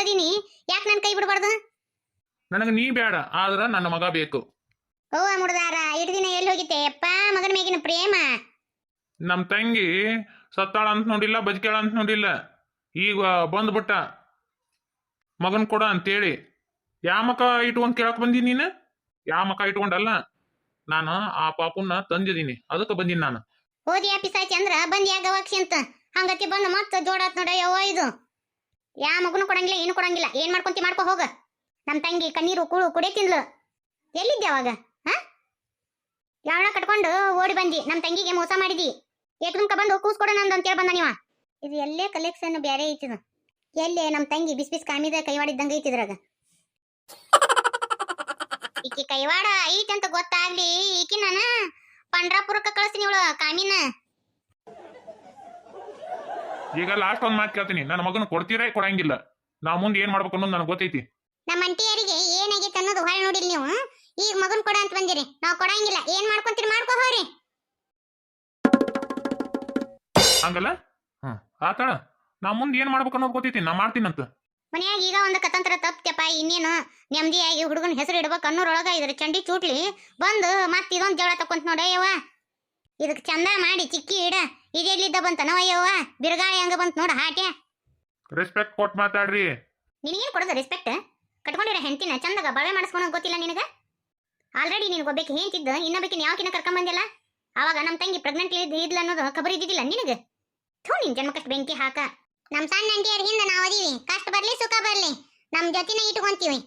ಅದೀನಿ, ಯಾಕೆ ನನ್ನ ಕೈ ಬಿಡಬಾರ್ದು? ನನಗೆ ನೀ ಬೇಡ, ಆದ್ರ ನನ್ನ ಮಗ ಬೇಕು. ಓ ಮುಡ್ದಾರ, ಇಟ್ಟು ದಿನ ಎಲ್ಲಿ ಹೋಗಿತ್ತೆ ಅಪ್ಪ ಮಗನ ಮೇಗಿನ ಪ್ರೇಮ? ನಮ್ಮ ತಂಗಿ ಸತ್ತಾಳ ಅಂತ ನೋಡಿಲ್ಲ, ಬದುಕ್ಯಾಳ ಅಂತ ನೋಡಿಲ್ಲ, ಈಗ ಬಂದ್ಬಿಟ್ಟ ಮಗನ್ ಕೊಡ ಅಂತೇಳಿ. ಯಾ ಮಕ ಇಟ್ಕೊಂಡ್ ಕೇಳಕ್ ಬಂದಿ ನೀನು? ಯಾ ಮಕ ಇಟ್ಕೊಂಡಲ್ಲ, ನಾನು ಆ ಪಾಪುನ್ನ ತಂದಿದ್ದೀನಿ, ಅದಕ್ಕೆ ಬಂದೀನಿ ನಾನು. ಓದಿ ಪಿಸಾಚಿ ಅಂದ್ರ ಬಂದ್ ಯಾಗ ಗವಾಕ್ಷಿ ಅಂತ ಹಂಗತಿ ಬಂದು ಮತ್ತ ಜೋಡಾತ್ ನೋಡ ಯವ್ವ ಇದು. ಯಾ ಮಗನು ಕೊಡಂಗಿಲ್ಲ, ಏನು ಕೊಡಂಗಿಲ್ಲ. ಏನ್ ಮಾಡ್ಕೊಂತಿ ಮಾಡ್ಕೊ ಹೋಗ. ನಮ್ ತಂಗಿ ಕಣ್ಣೀರು ಕೂಳು ಕುಡಿಯ ತಿನ್ಲು. ಎಲ್ಲಿದ್ದೆ ಅವಾಗ? ಯಾವಳ ಕಟ್ಕೊಂಡು ಓಡಿ ಬಂದಿ, ನಮ್ ತಂಗಿಗೆ ಮೋಸ ಮಾಡಿದಿ. ಏಕದಮ್ಕ ಬಂದು ಕೂಸ್ ಕೊಡೋಣ ಅಂತೇಳಿ ಬಂದ ನೀವ. ಇದು ಎಲ್ಲೇ ಕಲೆಕ್ಷನ್ ಬ್ಯಾರೆ ಐತಿದು. ಎಲ್ಲೇ ನಮ್ ತಂಗಿ ಬಿಸ್ ಬಿಸ್ ಕಾಮಿದ ಕೈವಾಡಿದ್ದಂಗ ಐತಿದ್ರಾಗ. ಈಕಿ ಕೈವಾಡ ಐತಂತ ಗೊತ್ತಾಗ್ಲಿ ಈಕಿ ನಾನ ಪಂಡ್ರಾಪುರಕ್ಕೆ ಕಳಿಸ್ತೀನಿ ಇವಳು ಕಾಮಿನ. ಈಗ ಲಾಸ್ಟ್ ಒಂದ್ ಮಾತು ಕೇಳ್ತೀನಿ, ನನ್ನ ಮಗನ ಕೊಡ್ತೀರಾ ಕೊಡಂಗಿಲ್ಲ? ನಾ ಮುಂದೆ ಏನ್ ಮಾಡ್ಬೇಕು ಅನ್ನೋದು ನನಗೆ ಗೊತ್ತೈತಿ. ನಮ್ಮ ಅಂಟಿಯರಿಗೆ ಏನಾಗೈತೆ ಅನ್ನೋದು ಹೊಳೆ ನೋಡಿಲ್ ನೀವು. ಈಗ ಮಗನ್ ಕೊಡ ಅಂತ ಬಂದಿರಿ, ನಾವು ಕೊಡಂಗಿಲ್ಲ. ಏನ್ ಮಾಡ್ಕೊಂತೀರಿ ಮಾಡ್ಕೋ ಹೋರಿ. ಹಂಗಲ್ಲ ಆತಾಳ, ನಾ ಮುಂದೆ ಏನ್ ಮಾಡ್ಬೇಕು ಅನ್ನೋದು ಗೊತ್ತೈತಿ, ನಾ ಮಾಡ್ತೀನಂತ. ಮನ್ಯಾಗ ಈಗ ಒಂದು ಕತಂತ್ರ ತಪ್ಪಪ್ಪ, ಇನ್ನೇನು ನೆಮ್ಮದಿಯಾಗಿ ಹುಡುಗನ ಹೆಸರು ಇಡ್ಬೇಕು ಅನ್ನೋರೊಳಗ ಇದ್ರ ಚಂಡಿ ಚೂಟ್ಲಿ ಬಂದು ಮತ್ ಇದೊಂದು ಜಗಳ ತಕೊಂತ ನೋಡಯ್ಯವ್ವ. ಇದಕ್ ಚಂದ ಮಾಡಿ ಚಿಕ್ಕಿ ಇಡ. ಇದೆಲ್ಲಿದ್ದ ಬಂತ ನವಯ್ಯವ್ವ, ಬಿರುಗಾಳಿ ಹಂಗ ಬಂತ ನೋಡ ಹಾಟ್ಯ. ರೆಸ್ಪೆಕ್ಟ್ ಕೊಟ್ಟು ಮಾತಾಡ್ರಿ. ನಿನಗೇನು ಕೊಡೋದು ರೆಸ್ಪೆಕ್ಟ್? ಕಟ್ಕೊಂಡಿರೋ ಹೆಂಡತಿನ ಚಂದಾಗ ಬಾಳೆ ಮಾಡಿಸ್ಕೊಳೋದು ಗೊತ್ತಿಲ್ಲ ನಿನಗ? ಆಲ್ರೆಡಿ ನಿನಗೊಬ್ಬಕ್ಕೆ ಹೆಂತಿದ್ದ, ಇನ್ನೊಬ್ಬಕಿನ ಯಾವಕಿನ ಕರ್ಕೊಂಬಂದಿಲ್ಲ. ಅವಾಗ ನಮ್ಮ ತಂಗಿ ಪ್ರೆಗ್ನೆಂಟ್ ಇದ್ಲ ಅನ್ನೋದು ಖಬರ್ ಇದ್ದಿದ್ದಿಲ್ಲ ನಿನಗ? ಥೂ, ನಿನ್ ಜನ್ಮಕ್ಕಷ್ಟು ಬೆಂಕಿ ಹಾಕ. ನಮ್ ಸಣ್ಣ ಅಂಟಿಯರ ಹಿಂದ ನಾವ್ ಅದೀವಿ, ಕಷ್ಟ ಬರ್ಲಿ ಸುಖ ಬರ್ಲಿ ನಮ್ ಜೊತಿನ ಇಟ್ಕೊಂತೀವಿ.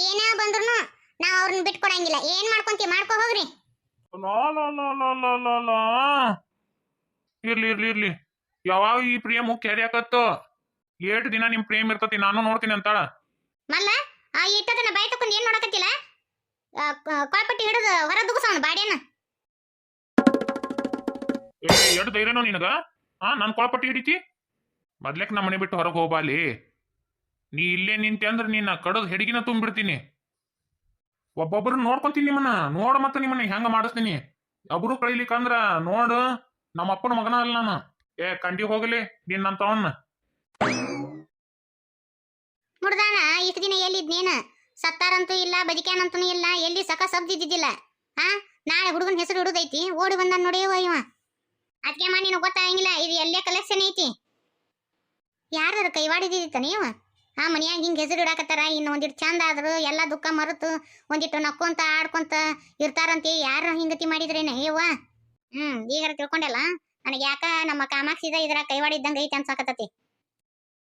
ಏನ ಬಂದ್ರು ನಾವ್ ಅವ್ರನ್ನ ಬಿಟ್ಕೊಡಂಗಿಲ್ಲ. ಏನ್ ಮಾಡ್ಕೊಂತೀವಿ ಮಾಡ್ಕೊ ಹೋಗ್ರಿ. ಇರ್ಲಿ ಇರ್ಲಿ ಇರ್ಲಿ, ಯಾವಾಗ ಈ ಪ್ರೇಮ ಕೆರ್ಯಾಕತ್ತೋ, ಏಟ್ ದಿನ ನಿಮ್ ಪ್ರೇಮ್ ಇರ್ತತಿ, ನಾನು ನೋಡ್ತೀನಿ ಅಂತಾಳ. ಮಲ್ಲ ಆ ಇಟ್ಟದನ್ನ ಬಾಯ್ ತಕೊಂಡ್ ಏನ್ ನೋಡಕತ್ತಿಲ್ಲ? ಕಾಳ್ಪಟ್ಟಿ ಹಿಡಿದು ಹೊರ ದುಗುಸೋಣ ಬಾಡ್ಯಾನ. ಎಷ್ಟು ಧೈರ್ಯನೋ ನಿನಗ? ನನ್ ಕೊಳಪಟ್ಟಿ ಹಿಡಿತಿ? ಮೊದ್ಲೇಕ್ ನಮ್ಮ ಮನೆ ಬಿಟ್ಟು ಹೊರಗೆ ಹೋಗ್ಬಾಲಿ. ನೀ ಇಲ್ಲೇ ನಿಂತೆ ಅಂದ್ರೆ ನಿನ್ನ ಕಡದ್ ಹೆಡಿಗಿನ ತುಂಬಿಡ್ತೀನಿ. ಒಬ್ಬೊಬ್ರು ನೋಡ್ಕೊಂತೀನಿ ನಿಮ್ಮನ್ನ, ನೋಡ ಮತ್ತೆ ನಿಮ್ಮನ್ನ ಹೆಂಗ ಮಾಡಿಸ್ತೀನಿ. ಒಬ್ರು ಕಳಿಲಿಕ್ಕಂದ್ರ ನೋಡು, ನಮ್ಮ ಅಪ್ಪನ ಮಗನ ಅಲ್ಲ ನಾನು. ಕಂಡಿ ಹೋಗಲಿ ನಿನ್ನಂತವನ್ನ. ಮುಡ್ದಾನ ಇಷ್ಟು ದಿನ ಎಲ್ಲಿದ್ನೇನ? ಸತ್ತಾರಂತೂ ಇಲ್ಲ, ಬದುಕ್ಯಾನಂತೂ ಇಲ್ಲ, ಎಲ್ಲಿ ಸಕ ಸಬ್ದಿದ್ದಿದ್ದಿಲ್ಲ. ನಾಳೆ ಹುಡುಗನ ಹೆಸರು ಇಡುದೈತಿ, ಓಡಿ ಬಂದ ನೋಡಿಯವ ಇವ. ಅದಕ್ಕೆ ಮಾ ನೀನು ಗೊತ್ತಾಗಂಗಿಲ್ಲ, ಇದು ಎಲ್ಲೇ ಕಲೆಕ್ಷನ್ ಐತಿ. ಯಾರ ಕೈವಾಡಿದಿತ್ತ ನೀವು? ಮನ್ಯಾಗ ಹಿಂಗೆ ಹೆಸರು ಇಡಾಕತ್ತಾರ, ಇನ್ನು ಒಂದಿಟ್ಟು ಚಂದ ಆದ್ರು ಎಲ್ಲ ದುಃಖ ಮರೆತು ಒಂದಿಟ್ಟು ನಕ್ಕೊಂತ ಆಡ್ಕೊಂತ ಇರ್ತಾರಂತೆ. ಯಾರ ಹಿಂಗತಿ ಮಾಡಿದ್ರೇನ ಅಯ್ಯವ್ವ? ಈಗಾರ ತಿಳ್ಕೊಂಡೆಲ್ಲ. ನನಗೆ ಯಾಕ ನಮ್ಮ ಕಾಮಾಕ್ಷಿದ ಇದ್ರ ಕೈವಾಡಿದ್ದಂಗ ಐತಿ ಅನ್ಸಾಕತ್ತತಿ.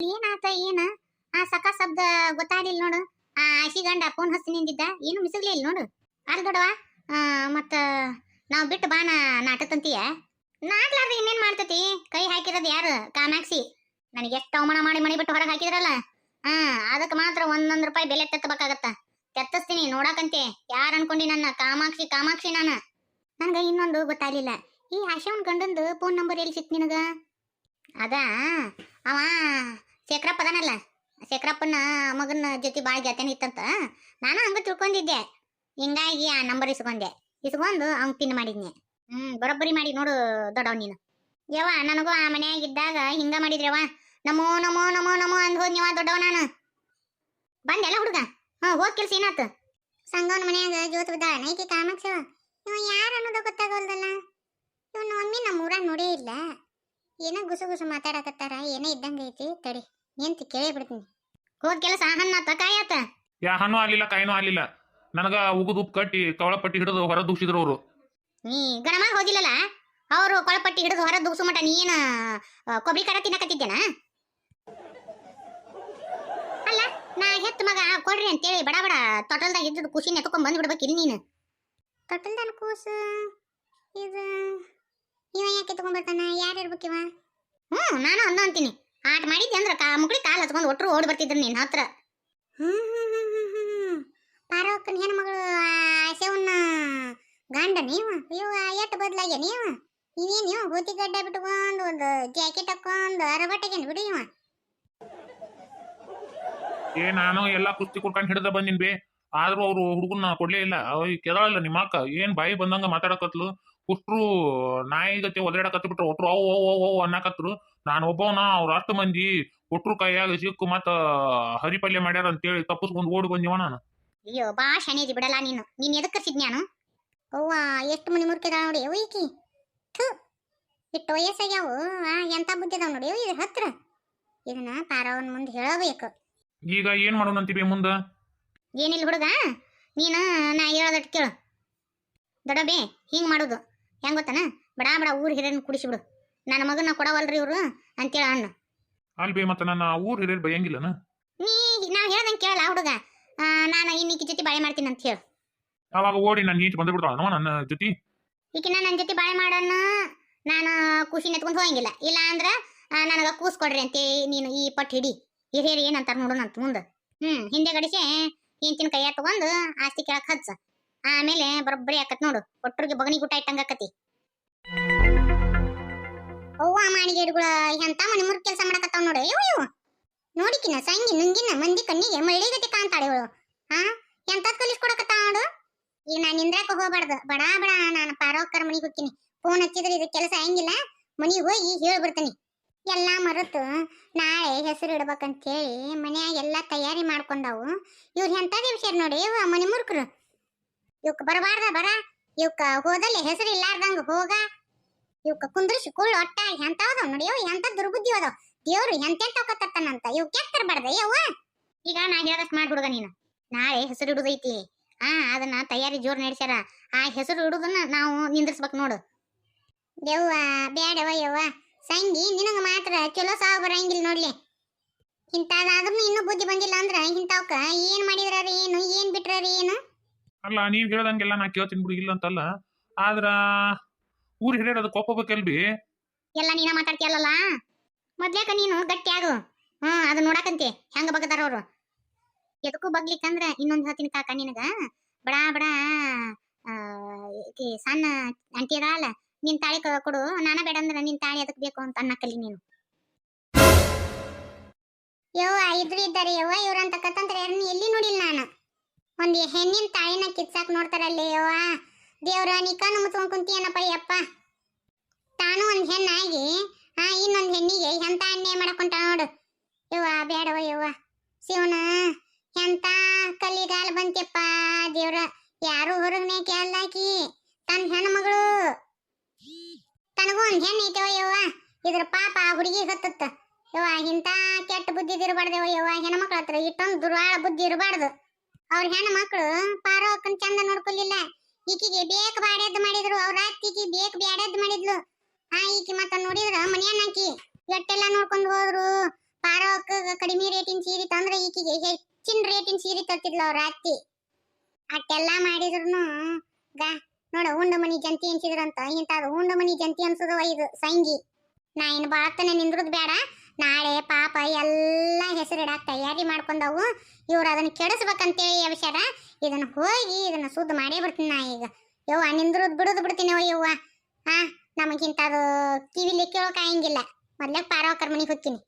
ಏನಾತ ಏನ? ಸಕ ಶಬ್ದ ಗೊತ್ತಾಗ್ಲಿಲ್ಲ ನೋಡು. ಆಶಿ ಗಂಡ ಫೋನ್ ಹಸ್ತಿ ನಿಂದಿದ್ದ, ಏನು ಮಿಸಗ್ಲಿಲ್ಲ ನೋಡು. ಅಲ್ ದೊಡವ, ಮತ್ತ ನಾವ್ ಬಿಟ್ಟು ಬಾನ ನಾಟಕಂತೀಯ? ನಾಟ್ಲಾರ್ದ ಇನ್ನೇನ್ ಮಾಡ್ತತಿ? ಕೈ ಹಾಕಿರೋದು ಯಾರು? ಕಾಮಾಕ್ಷಿ. ನನಗೆ ಎಷ್ಟು ಅವಮಾನ ಮಾಡಿ ಮಣಿ ಬಿಟ್ಟು ಹೊರಗೆ ಹಾಕಿದ್ರಲ್ಲ, ಅದಕ್ಕೆ ಮಾತ್ರ ಒಂದೊಂದು ರೂಪಾಯಿ ಬೆಲೆ ತೆತ್ತಬೇಕಾಗತ್ತ. ತೆತ್ತಿಸ್ತೀನಿ ನೋಡಕಂತೆ. ಯಾರು ಅನ್ಕೊಂಡಿ ನನ್ನ ಕಾಮಾಕ್ಷಿ? ಕಾಮಾಕ್ಷಿ ನಾನು. ನನ್ಗ ಇನ್ನೊಂದು ಗೊತ್ತಾಗ್ಲಿಲ್ಲ, ಈ ಆಶಾವನ್ ಗಂಡಂದು ಫೋನ್ ನಂಬರ್ ಎಲ್ಲಿ ಸಿಕ್ತು ನಿನಗ? ಅದ ಅವ ಶೇಖರಪ್ಪ ಅದಾನಲ್ಲ, ಶೇಖರಪ್ಪನ ಮಗನ ಜೊತೆ ಭಾಳ ಜಾತೇನ ಇತ್ತಂತ. ನಾನು ಹಂಗ ತಿಳ್ಕೊಂಡಿದ್ದೆ, ಹಿಂಗಾಗಿ ಆ ನಂಬರ್ ಇಸ್ಕೊಂಡು ಅವ್ನ್ ಪಿನ್ ಮಾಡಿದ್ನೆ. ಬರೋಬ್ಬರಿ ಮಾಡಿ ನೋಡು ದೊಡ್ಡವ್ ನೀನು. ಯವ್ವ, ನನಗೂ ಆ ಮನ್ಯಾಗಿದ್ದಾಗ ಹಿಂಗ ಮಾಡಿದ್ರವ. ನಮೋ ನಮೋ ನಮೋ ನಮೋ ಅಂದ್ ಹೋದ್ ನೀವ ದೊಡ್ಡವ ನಾನು. ಬಂದೆಲ್ಲ ಹುಡುಗ? ಹೋಗ್ ಕೆಲ್ಸ ಏನಾತ? ಸಂಗವನ ಮನ್ಯಾಗ ಜೋತ್ ಬಿದ್ದಾಳ ನೈಕಿ ಕಾಮಾಕ್ಷವ. ಇವ ಯಾರು ಅನ್ನೋದು ಗೊತ್ತಾಗಲ್ದಲ್ಲ. ಇವನು ಒಮ್ಮೆ ನಮ್ಮ ಊರಾಗ ನೋಡೇ ಇಲ್ಲ. ಏನೋ ಗುಸು ಗುಸು ಮಾತಾಡಕತ್ತಾರ, ಏನೋ ಇದ್ದಂಗ ಐತಿ. ತಡಿ ನಿಂತ ಕೇಳೇ ಬಿಡ್ತೀನಿ. ಹೋದ್ ಕೆಲಸ ಹಣ್ಣಾತ ಕಾಯಾತ? ಯಾ ಹಣ್ಣು ಆಗ್ಲಿಲ್ಲ, ಕಾಯಿನೂ ಆಗ್ಲಿಲ್ಲ. ನನಗ ಉಗುದು ಉಪ್ಪು ಕಟ್ಟಿ ಕವಳಪಟ್ಟಿ ಹಿಡಿದು ಹೊರ ದೂಸಿದ್ರು ಅವರು. ನೀ ಗಣಮ ಹೋದಿಲ್ಲಲ್ಲ, ಅವರು ಕೊಳಪಟ್ಟಿ ಹಿಡಿದು ಹೊರ ದೂಸು ಮಟ ನೀ ಏನ ಕೊಬ್ಬರಿ ಖಾರ ತಿನ್ನಕತ್ತಿದ್ದೇನ? ಅಲ್ಲ, ನಾ ಹೆತ್ ಮಗ ಕೊಡ್ರಿ ಅಂತೇಳಿ ಬಡ ಬಡ ತೊಟಲ್ದಾಗ ಇದ್ದು ಖುಷಿನ ಎತ್ಕೊಂಡ್ ಬಂದ್ ಬಿಡ್ಬೇಕಿಲ್ಲ ನೀನು. ತೊಟಲ್ದಾನ ಕೂಸು ಇದು ಇವ ಯಾಕೆ ಎತ್ಕೊಂಡ್ ಬರ್ತಾನ? ಯಾರು ಇರ್ಬೇಕಿವ? ನಾನು ಅಂದ ಅಂತೀನಿ. ಆಟ ಮಾಡಿದ್ದೆ ಅಂದ್ರ ಮುಗ್ಳಿ ಕಾಲು ಹಚ್ಕೊಂಡು ಒಟ್ಟರು ಓಡಿ ಬರ್ತಿದ್ರು ನಿನ್ನ ಹತ್ರ. ಪಾರವಕ್ಕನ ಹೆಣ್ಮಗಳು ಆಶೆವನ್ನ ಗಂಡ ನೀವು? ಇವ ಎಟ್ಟು ಬದಲಾಗ್ಯ ನೀವು? ಇವೇನು ಹೂತಿ ಗಡ್ಡ ಬಿಟ್ಕೊಂಡು ಒಂದು ಜಾಕೆಟ್ ಹಾಕೊಂಡು ಅರಬಟ್ಟೆಗೇನು ಬಿಡು ಇವ. ನಾನು ಎಲ್ಲಾ ಕುಸ್ತಿ ಕುಡ್ಕೊಂಡು ಹಿಡಿದ ಬಂದಿನ್ ಬೇ. ಆದ್ರೂ ಅವ್ರು ಹುಡುಗನ್ನ ಕೊಡ್ಲೇ ಇಲ್ಲ. ಕೆದಳಲ್ಲ ನಿಮ್ಮ ಅಕ್ಕ, ಏನ್ ಬಾಯಿ ಬಂದಂಗ ಮಾತಾಡಕತ್ಲು. ಕುಷ್ಟ್ರು ನಾಯಿ ಗತಿ ಒದರಾಡಕತ್ ಬಿಟ್ರು. ಒಟ್ರು ಅವು ಅವು ಅವು ಅನ್ನಕತ್ರು. ನಾನು ಒಬ್ಬವನ ಅವ್ರ 10 ಮಂದಿ ಕೊಟ್ರು ಕೈಯಾಗ ಸಿಕ್ಕು ಮತ್ತ ಹರಿಪಲ್ಯ ಮಾಡ್ಯಾರ ಅಂತೇಳಿ ತಪ್ಪಿಸ್ಕೊಂಡು ಓಡಿ ಬಂದಿವ ನಾನು. ಅಯ್ಯೋ ಬಾ ಶನೇದಿ ಬಿಡಲ್ಲ ನೀನ್ ಎದಕ್ ಕರ್ಸಿದ್ ನಾನು. ಅವ್ವ ಎಷ್ಟು ಮನಿ ಮುರ್ಕಿದ ನೋಡಿ ಅವ್ ಈಕಿ. ಥು ಇಟ್ಟು ವಯಸ್ಸಾಗ್ಯಾವು ಎಂತ ಬುದ್ಧಿ ಅದಾವ ನೋಡಿ ಇದ್ರ ಹತ್ರ. ಇದನ್ನ ಪಾರವನ್ ಮುಂದೆ ಹೇಳಬೇಕು. ಈಗ ಏನ್ ಮಾಡೋಣ ಅಂತೀವಿ ಮುಂದ? ಏನಿಲ್ಲ ಹುಡುಗ, ನೀನು ನಾ ಹೇಳೋದಟ್ಟು ಕೇಳು. ದೊಡ್ಡಬೇ ಹಿಂಗ್ ಮಾಡುದು ಹೆಂಗ್ ಗೊತ್ತನ, ಬಡ ಬಡ ಊರ್ ಹಿರಿಯನ್ ಕುಡಿಸಿಬಿಡು. ನನ್ನ ಮಗನ ಕೊಡವಲ್ರಿ ಇವ್ರು ಅಂತೇಳ ಅಣ್ಣ. ಅಲ್ಬೇ ಮತ್ತ ನನ್ನ ಊರ್ ಹಿರಿಯರ್ ಬೈಯಂಗಿಲ್ಲನ? ನೀ ನಾವ್ ಹೇಳ್ದಂಗೆ ಕೇಳಲ್ಲ ಹುಡುಗ. ನಾನು ಇನ್ನೀಕಿ ಜೊತೆ ಬಾಳೆ ಮಾಡ್ತೀನಿ ಅಂತ ಹೇಳು. ಅವಾಗ ಓಡಿ ನನ್ನ ಈಚೆ ಬಂದು ಬಿಡ್ತಾಳ ನನ್ನ ಜೊತೆ. ಈಕಿನ ನನ್ನ ಜೊತೆ ಬಾಳೆ ಮಾಡನ್ನ ನಾನು ಖುಷಿ ನೆತ್ಕೊಂಡು ಹೋಗಂಗಿಲ್ಲ. ಇಲ್ಲ ಅಂದ್ರ ನನಗ ಕೂಸ್ ಕೊಡ್ರಿ ಅಂತ ನೀನು ಈ ಪಟ್ಟು ಹಿಡಿ. ಹಿರಿಯರು ಏನಂತಾರ ನೋಡೋಣ ಅಂತ ಮುಂದೆ. ಹಿಂದೆ ಗಡಿಸೆ ಹಿಂತಿನ ಕೈಯ ತಗೊಂಡು ಆಸ್ತಿ ಕೇಳಕ್ ಹಚ್ಚ. ಆಮೇಲೆ ಬರೋಬ್ಬರಿ ಆಕತ್ ನೋಡು, ಒಟ್ಟರಿಗೆ ಬಗನಿ ಗುಟ್ಟ ಇಟ್ಟಂಗ ಆಕತಿ. ಅವ್ವ ಮಾಡಿಗೇಡುಗಳ ಎಂತ ಮನಿ ಮುರ್ ಕೆಲಸ ಮಾಡಕತ್ತಾವ ನೋಡು. ಇವು ನೋಡಿಕಿನ ಸಂಗಿ ನುಂಗಿನ ಮಂದಿ ಕಣ್ಣಿಗೆ ಮಳ್ಳಿಗತಿ ಕಾಣ್ತಾಳೆ ಇವಳು. ಎಂತದ್ ಕಲಿಸ್ಕೊಡಕತ್ತಾವ ನೋಡು. ಈಗ ನಾನು ನಿಂದ್ರಾಕ ಹೋಗ್ಬಾರ್ದು, ಬಡ ಬಡ ನಾನು ಪಾರೋಕ್ಕರ ಮನಿಗೆ ಹೋಗ್ತೀನಿ. ಫೋನ್ ಹಚ್ಚಿದ್ರೆ ಇದು ಕೆಲಸ ಹೆಂಗಿಲ್ಲ, ಮನಿಗೆ ಹೋಗಿ ಹೇಳ್ಬಿಡ್ತೀನಿ. ಎಲ್ಲಾ ಮರೆತು ನಾಳೆ ಹೆಸರು ಇಡ್ಬೇಕಂತೇಳಿ ಮನ್ಯಾಗ ಎಲ್ಲಾ ತಯಾರಿ ಮಾಡ್ಕೊಂಡಾವು. ಇವ್ರು ಎಂತದೇ ವಿಷಯ ನೋಡಿ ಮನಿ ಮುರ್ಕರು. ಇವಕ್ ಬರಬಾರ್ದ ಬರ, ಇವಕ್ಕ ಹೋದಲ್ಲಿ ಹೆಸರು ಇಲ್ಲಾರ್ದಂಗ ಹೋಗ, ಇವಕ್ಕ ಕುಂದ್ರಿಸಿ ಕುಳ್ಳು ಒಟ್ಟ ಎಂತಾವದವ್ ನೋಡಿ. ಎಂತ ದುರ್ಬುದ್ಧಿ ಅದಾವ. ದೇವ್ರು ಎಂತೆಂತವಕತ್ತಾನಂತ ಇವಕ್ಕೆ ಯಾಕೆ ತರಬಾರ್ದ ಯವ್ವ. ಈಗ ನಾ ಹೇಳದಷ್ಟು ಮಾಡ್ಬಿಡುಗ ನೀನು. ನಾಳೆ ಹೆಸರು ಇಡುದೈತಿ. ಅದನ್ನ ತಯಾರಿ ಜೋರ್ ನಡೆಸ್ಯಾರ. ಆ ಹೆಸರು ಇಡುದನ್ನ ನಾವು ನಿಂದ್ರಿಸ್ಬೇಕು ನೋಡು. ಯವ್ವ ಬ್ಯಾಡವ ಯವ್ವ, ಸಂಗಿ ನಿನಗ ಮಾತ್ರ ಚಲೋ ಸಾವು ಬರಂಗಿಲ್ಲ ನೋಡ್ಲಿ. ಇಂಥದಾದ್ರೂ ಇನ್ನೂ ಬುದ್ಧಿ ಬಂದಿಲ್ಲ ಅಂದ್ರ ಇಂಥವಕ್ಕ ಏನ್ ಮಾಡಿದ್ರ ಏನು, ಏನ್ ಬಿಟ್ರ ಏನು. ಅಲ್ಲ ನೀವ್ ಹೇಳ್ದಂಗೆಲ್ಲ ನಾ ಕೇಳ್ತೀನಿ ಬಿಡು, ಇಲ್ಲ ಅಂತಲ್ಲ. ಆದ್ರ ಊರ್ ಹಿರಿಯರ್ ಅದಕ್ಕೆ ಒಪ್ಪಬೇಕಲ್ಬಿ. ಎಲ್ಲ ನೀನ ಮಾತಾಡ್ತಿಯಲ್ಲ, ಮೊದ್ಲೇಕ ನೀನು ಗಟ್ಟಿ ಆಗು. ಅದು ನೋಡಕಂತೆ ಹೆಂಗ ಬಗದಾರ ಅವ್ರು. ಎದಕ್ಕೂ ಬಗ್ಲಿಕ್ಕಂದ್ರ ಇನ್ನೊಂದ್ ಹೇಳ್ತೀನಿ ಕಾಕ ನಿನಗ. ಬಡ ಬಡ ಸಣ್ಣ ಅಂಟಿ ಅಲ್ಲ, ನಿನ್ ತಾಳಿ ಕೊಡು, ನಾನ ಬೇಡ ಅಂದ್ರ ನಿನ್ ತಾಳಿ ಅದಕ್ ಬೇಕು ಅಂತ ಅನ್ನಕಲ್ಲಿ ನೀನು. ಯವ್ವ ಇದ್ರು ಇದ್ದಾರೆ ಯವ್ವ, ಇವ್ರಂತ ಕತ್ತಂತ್ರ ಯಾರನ್ನ ಎಲ್ಲಿ ನೋಡಿಲ್ಲ ನಾನು. ಒಂದ್ ಹೆಣ್ಣಿನ ತಾಳಿನ ಕಿತ್ಸಾಕ್ ನೋಡ್ತಾರಲ್ಲಿ ಯವ್ವ. ದೇವ್ರ ನೀ ಕಣ್ಣು ಮುಚ್ಕೊಂಡ್ ಕುಂತಿಯನಪ್ಪ ಯಪ್ಪ. ತಾನು ಒಂದ್ ಹೆಣ್ಣಾಗಿ ಇನ್ನೊಂದ್ ಹೆಣ್ಣಿಗೆ ಎಂತ ಅನ್ಯಾಯ ಮಾಡಕೊಂಟ ನೋಡು ಯವ್ವ. ಬೇಡವ ಯವ್ವ, ಶಿವನ ಎಂತ ಕಲಿಗಾಲ ಬಂತೆಪ್ಪ ದೇವ್ರ. ಯಾರು ಹೊರಗನೆ ಕೇಳಾಕಿ ತನ್ನ ಹೆಣ್ಮಗಳು. ತನಗೂ ಒಂದ್ ಹೆಣ್ಣು ಐತವ ಯವ್ವ. ಇದ್ರ ಪಾಪ ಹುಡುಗಿ ಹತ್ತತ್ತ ಯವ್ವ. ಇಂತ ಕೆಟ್ಟ ಬುದ್ಧಿ ಇರಬಾರ್ದವ ಯವ್ವ. ಹೆಣ್ಮಕ್ಳ ಹತ್ರ ಇಷ್ಟೊಂದು ದುರ್ವಾಳ ಬುದ್ಧಿ ಇರಬಾರ್ದು. ಅವ್ರ ಹೆಣ್ಮಕ್ಳು ಪಾರೋ ಅಕ್ಕನ್ ಚಂದ ನೋಡ್ಕೊಲಿಲ್ಲ. ಈಕಿಗೆ ಬೇಕ್ ಬ್ಯಾಡ್ಯದ್ ಮಾಡಿದ್ರು, ಅವ್ರ ಅತ್ತಿಗೆ ಬೇಕ್ ಬ್ಯಾಡ್ಯದ್ ಮಾಡಿದ್ಲು. ಈಕಿ ಮತ್ತ ನೋಡಿದ್ರ ಮನ್ಯಾನಾಕಿ ಎಟ್ಟೆಲ್ಲಾ ನೋಡ್ಕೊಂಡ್ ಹೋದ್ರು. ಪಾರೋ ಅಕ್ಕ ಕಡಿಮೆ ರೇಟಿನ ಸೀರೆ ತಂದ್ರ ಈಕಿಗೆ ಹೆಚ್ಚಿನ ರೇಟಿನ ಸೀರೆ ತತ್ತಿದ್ಲು ಅವ್ರ ಅತ್ತಿ. ಅಟ್ಟೆಲ್ಲಾ ಮಾಡಿದ್ರು ನೋಡ ಉಂಡ ಮನಿ ಜಂತಿ ಅನ್ಸಿದ್ರಂತ. ಇಂಥದ್ದು ಉಂಡ ಮನಿ ಜಂತಿ ಅನ್ಸದವ ಇದು ಸಂಗಿ. ನಾ ಇನ್ನು ಬಾಳತನ ನಿಂದ್ರದ್ ಬೇಡ. ನಾಳೆ ಪಾಪ ಎಲ್ಲಾ ಹೆಸರಿಡಾಕ್ ತಯಾರಿ ಮಾಡ್ಕೊಂಡವು. ಇವ್ರು ಅದನ್ನ ಕೆಡಿಸ್ಬೇಕಂತೇಳಿ ವಿಚಾರ. ಇದನ್ನ ಹೋಗಿ ಇದನ್ನ ಸುದ್ದ ಮಾಡೇ ಬಿಡ್ತೀನಿ ನಾ ಈಗ. ಯವ್ವ ನಿಂದ್ರದ್ ಬಿಡುದು ಬಿಡ್ತೀನಿ ಯವ್ವ. ನಮಗಿಂತದು ಕಿವಿಲಿ ಕೇಳೋಕಾಯಂಗಿಲ್ಲ. ಮೊದ್ಲಾಗ ಪಾರವಕ್ಕರ್ ಮನಿಗೆ ಹೋಗ್ತೀನಿ.